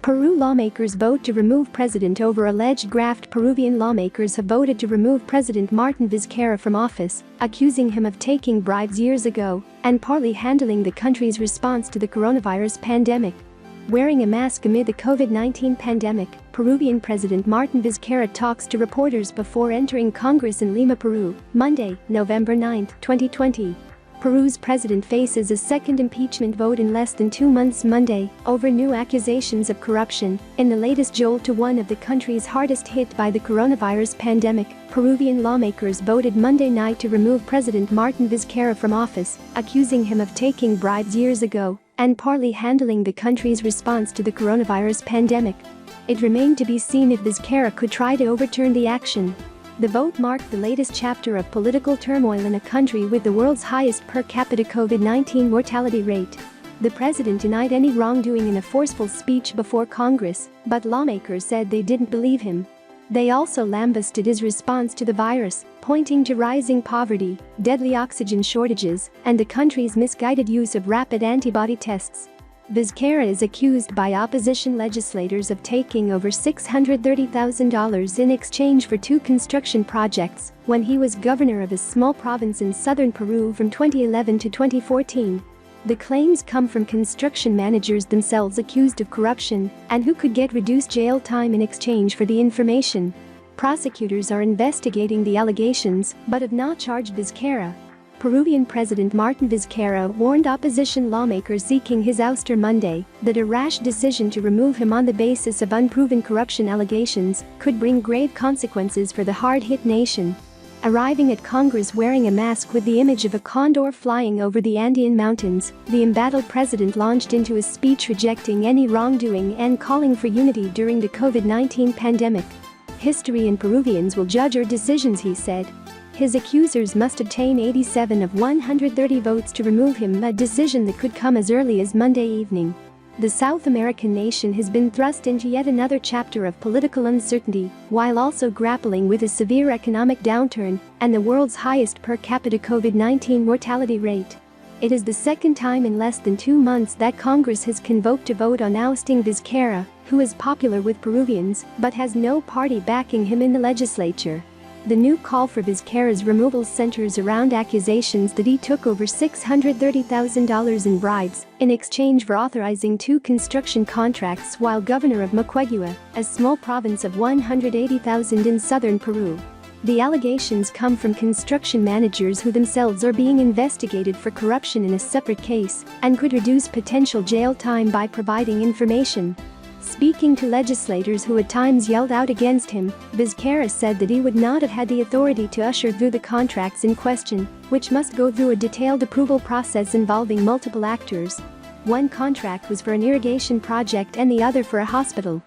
Peru lawmakers vote to remove president over alleged graft. Peruvian lawmakers have voted to remove President Martin Vizcarra from office, accusing him of taking bribes years ago and partly handling the country's response to the coronavirus pandemic. Wearing a mask amid the COVID-19 pandemic, Peruvian President Martin Vizcarra talks to reporters before entering Congress in Lima, Peru, Monday, November 9, 2020. Peru's president faces a second impeachment vote in less than 2 months Monday over new accusations of corruption. In the latest jolt to one of the country's hardest hit by the coronavirus pandemic, Peruvian lawmakers voted Monday night to remove President Martin Vizcarra from office, accusing him of taking bribes years ago and partly handling the country's response to the coronavirus pandemic. It remained to be seen if Vizcarra could try to overturn the action. The vote marked the latest chapter of political turmoil in a country with the world's highest per capita COVID-19 mortality rate. The president denied any wrongdoing in a forceful speech before Congress, but lawmakers said they didn't believe him. They also lambasted his response to the virus, pointing to rising poverty, deadly oxygen shortages, and the country's misguided use of rapid antibody tests. Vizcarra is accused by opposition legislators of taking over $630,000 in exchange for 2 construction projects when he was governor of a small province in southern Peru from 2011 to 2014. The claims come from construction managers themselves accused of corruption and who could get reduced jail time in exchange for the information. Prosecutors are investigating the allegations but have not charged Vizcarra. Peruvian President Martin Vizcarra warned opposition lawmakers seeking his ouster Monday that a rash decision to remove him on the basis of unproven corruption allegations could bring grave consequences for the hard-hit nation. Arriving at Congress wearing a mask with the image of a condor flying over the Andean mountains, the embattled president launched into a speech rejecting any wrongdoing and calling for unity during the COVID-19 pandemic. History and Peruvians will judge our decisions, he said. His accusers must obtain 87 of 130 votes to remove him, a decision that could come as early as Monday evening. The South American nation has been thrust into yet another chapter of political uncertainty, while also grappling with a severe economic downturn and the world's highest per capita COVID-19 mortality rate. It is the second time in less than 2 months that Congress has convoked to vote on ousting Vizcarra, who is popular with Peruvians but has no party backing him in the legislature. The new call for Vizcarra's removal centers around accusations that he took over $630,000 in bribes in exchange for authorizing 2 construction contracts while governor of Moquegua, a small province of 180,000 in southern Peru. The allegations come from construction managers who themselves are being investigated for corruption in a separate case and could reduce potential jail time by providing information. Speaking to legislators who at times yelled out against him, Vizcarra said that he would not have had the authority to usher through the contracts in question, which must go through a detailed approval process involving multiple actors. One contract was for an irrigation project and the other for a hospital.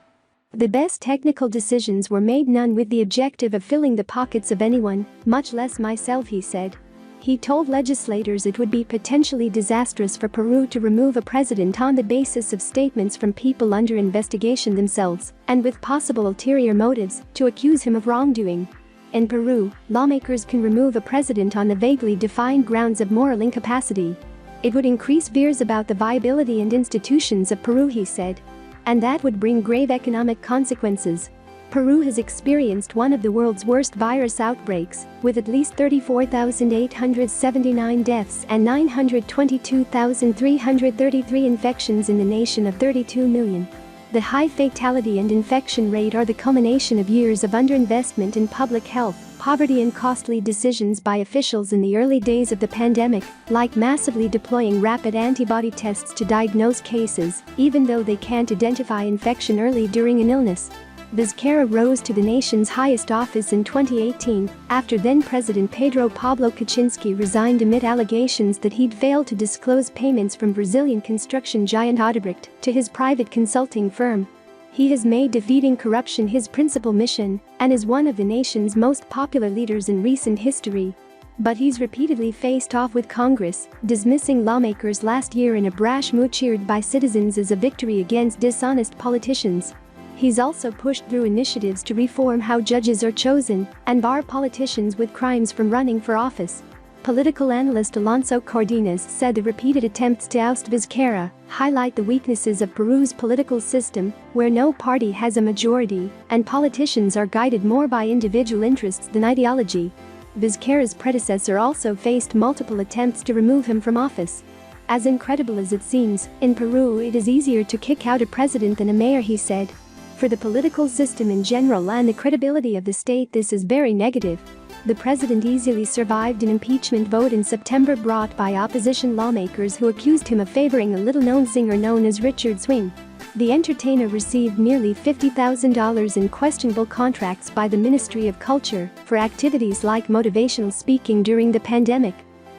The best technical decisions were made, none with the objective of filling the pockets of anyone, much less myself, he said. He told legislators it would be potentially disastrous for Peru to remove a president on the basis of statements from people under investigation themselves, and with possible ulterior motives, to accuse him of wrongdoing. In Peru, lawmakers can remove a president on the vaguely defined grounds of moral incapacity. It would increase fears about the viability and institutions of Peru, he said. And that would bring grave economic consequences. Peru has experienced one of the world's worst virus outbreaks, with at least 34,879 deaths and 922,333 infections in the nation of 32 million. The high fatality and infection rate are the culmination of years of underinvestment in public health, poverty and costly decisions by officials in the early days of the pandemic, like massively deploying rapid antibody tests to diagnose cases, even though they can't identify infection early during an illness. Vizcarra rose to the nation's highest office in 2018, after then-President Pedro Pablo Kuczynski resigned amid allegations that he'd failed to disclose payments from Brazilian construction giant Odebrecht to his private consulting firm. He has made defeating corruption his principal mission and is one of the nation's most popular leaders in recent history. But he's repeatedly faced off with Congress, dismissing lawmakers last year in a brash move cheered by citizens as a victory against dishonest politicians. He's also pushed through initiatives to reform how judges are chosen and bar politicians with crimes from running for office. Political analyst Alonso Cardenas said the repeated attempts to oust Vizcarra highlight the weaknesses of Peru's political system, where no party has a majority and politicians are guided more by individual interests than ideology. Vizcarra's predecessor also faced multiple attempts to remove him from office. As incredible as it seems, in Peru it is easier to kick out a president than a mayor, he said. For the political system in general and the credibility of the state, this is very negative. The president easily survived an impeachment vote in September brought by opposition lawmakers who accused him of favoring a little-known singer known as Richard Swing. The entertainer received nearly $50,000 in questionable contracts by the Ministry of Culture for activities like motivational speaking during the pandemic.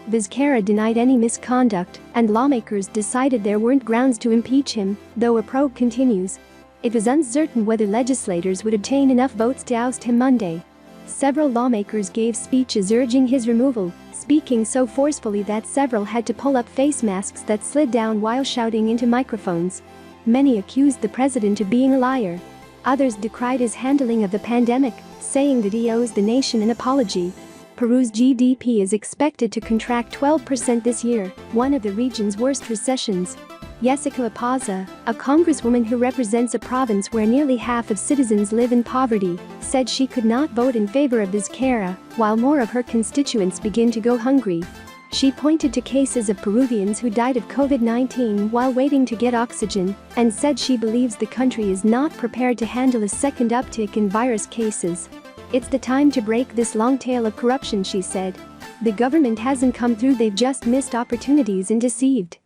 Vizcarra denied any misconduct, and lawmakers decided there weren't grounds to impeach him, though a probe continues. It was uncertain whether legislators would obtain enough votes to oust him Monday. Several lawmakers gave speeches urging his removal, speaking so forcefully that several had to pull up face masks that slid down while shouting into microphones. Many accused the president of being a liar. Others decried his handling of the pandemic, saying that he owes the nation an apology. Peru's GDP is expected to contract 12% this year, one of the region's worst recessions. Jessica Apaza, a congresswoman who represents a province where nearly half of citizens live in poverty, said she could not vote in favor of Vizcarra, while more of her constituents begin to go hungry. She pointed to cases of Peruvians who died of COVID-19 while waiting to get oxygen, and said she believes the country is not prepared to handle a second uptick in virus cases. It's the time to break this long tail of corruption, she said. The government hasn't come through, they've just missed opportunities and deceived.